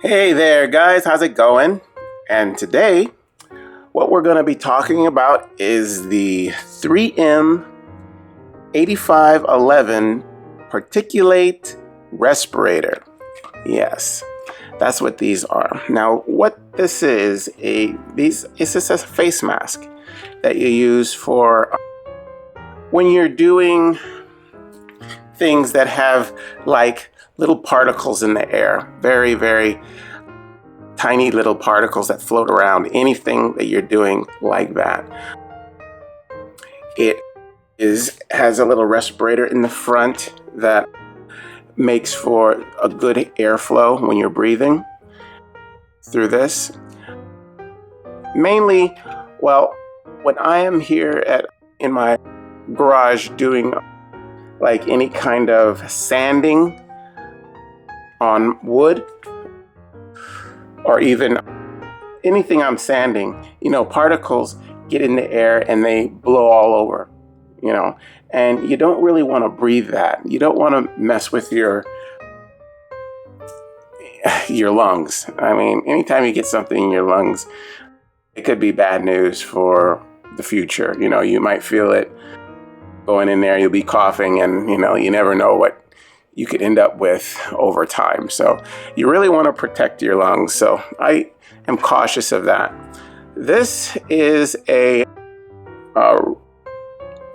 Hey there guys, how's it going? And today, what we're going to be talking about is the 3M 8511 Particulate Respirator. Yes, that's what these are. Now, what this is, it's just a face mask that you use for when you're doing things that have like little particles in the air, very, very tiny little particles that float around, anything that you're doing like that. It has a little respirator in the front that makes for a good airflow when you're breathing through this. Mainly, well, when I am here in my garage doing like any kind of sanding on wood, or even anything I'm sanding, particles get in the air and they blow all over, and you don't really want to breathe that. You don't want to mess with your lungs. I mean, anytime you get something in your lungs, it could be bad news for the future. You might feel it going in there, you'll be coughing, and you never know what you could end up with over time. So you really want to protect your lungs. So I am cautious of that. This is a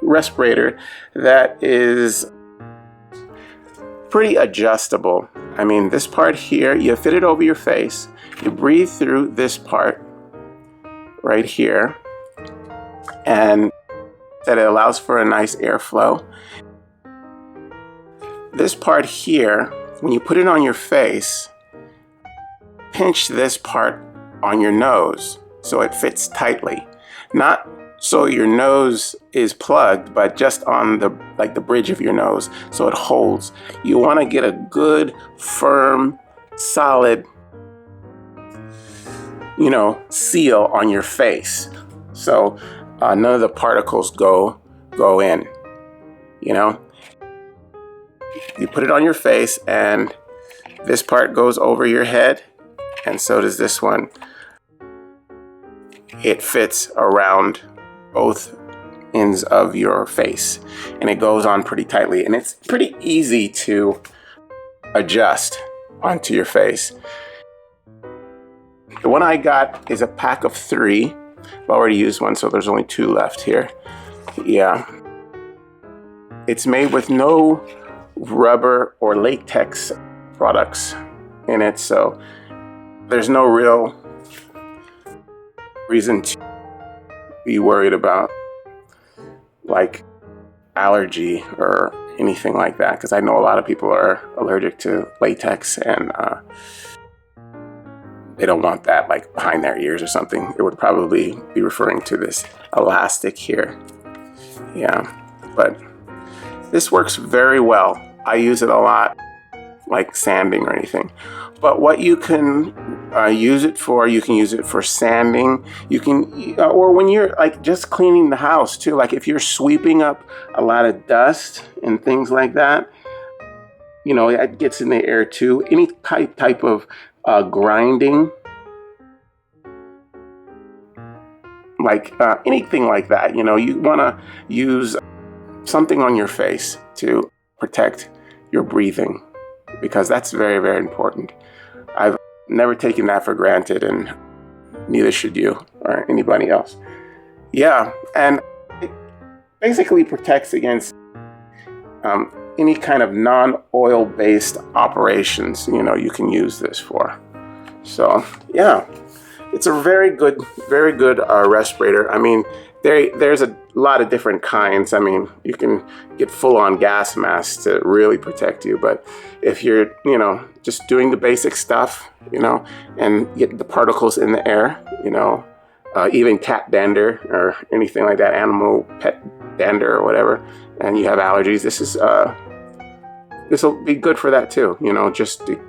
respirator that is pretty adjustable. I mean, this part here, you fit it over your face. You breathe through this part right here, and that it allows for a nice airflow. This part here, when you put it on your face, pinch this part on your nose so it fits tightly. Not so your nose is plugged, but just on the bridge of your nose so it holds. You want to get a good, firm, solid, seal on your face. So none of the particles go in, You put it on your face, and this part goes over your head, and so does this one. It fits around both ends of your face, and it goes on pretty tightly, and it's pretty easy to adjust onto your face. The one I got is a pack of 3. I've already used one, so there's only 2 left here. Yeah. It's made with no rubber or latex products in it, so there's no real reason to be worried about like allergy or anything like that, because I know a lot of people are allergic to latex, and they don't want that like behind their ears or something. It would probably be referring to this elastic here. Yeah, but this works very well. I use it a lot, like sanding or anything. But what you can use it for, you can use it for sanding. You can, or when you're like just cleaning the house too. Like if you're sweeping up a lot of dust and things like that, it gets in the air too. Any type of grinding, like anything like that. You want to use something on your face to protect your breathing, because that's very, very important. I've never taken that for granted, and neither should you or anybody else. Yeah, and it basically protects against any kind of non-oil based operations, you can use this for. So yeah, it's a very good respirator. I mean, there's a lot of different kinds. I mean, you can get full-on gas masks to really protect you, but if you're, just doing the basic stuff, and get the particles in the air, even cat dander or anything like that, animal pet dander or whatever, and you have allergies, this will be good for that too, just to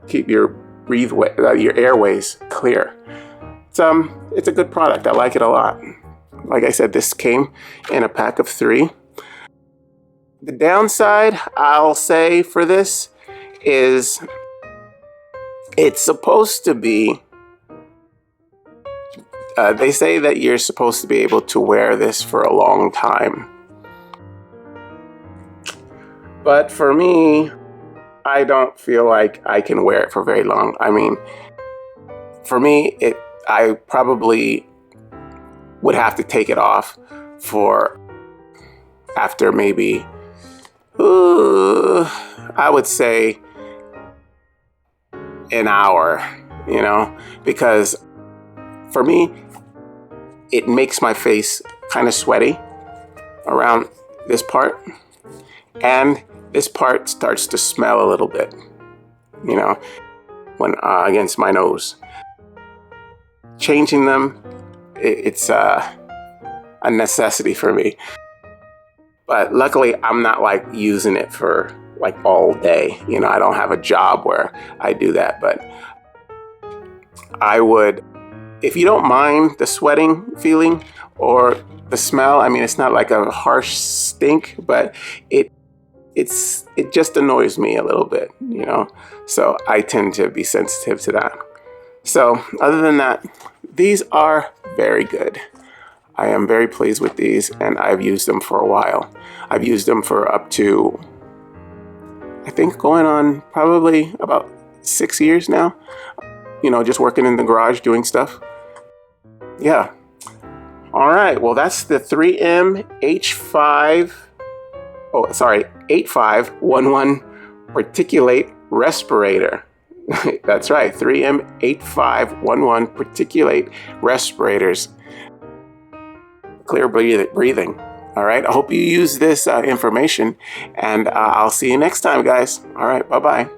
keep your airways clear. It's a good product. I like it a lot. Like I said, this came in a pack of 3. The downside, I'll say, for this is It's supposed to be, they say that you're supposed to be able to wear this for a long time. But for me, I don't feel like I can wear it for very long. I mean, for me, I probably would have to take it off for after maybe, I would say an hour, you know, because for me, it makes my face kind of sweaty around this part, and this part starts to smell a little bit, you know, when against my nose. Changing them, it's a necessity for me. But luckily, I'm not like using it for like all day. You know, I don't have a job where I do that, but I would, if you don't mind the sweating feeling or the smell, I mean, it's not like a harsh stink, but it just annoys me a little bit, you know, so I tend to be sensitive to that. So other than that, these are very good. I am very pleased with these, and I've used them for a while. I've used them for up to, I think, going on probably about 6 years now, you know, just working in the garage doing stuff. Yeah. All right, well, that's the 3M H511 Particulate Respirator. That's right, 3M 8511 Particulate Respirators. Clear breathing. All right, I hope you use this information, and I'll see you next time, guys. All right, bye-bye.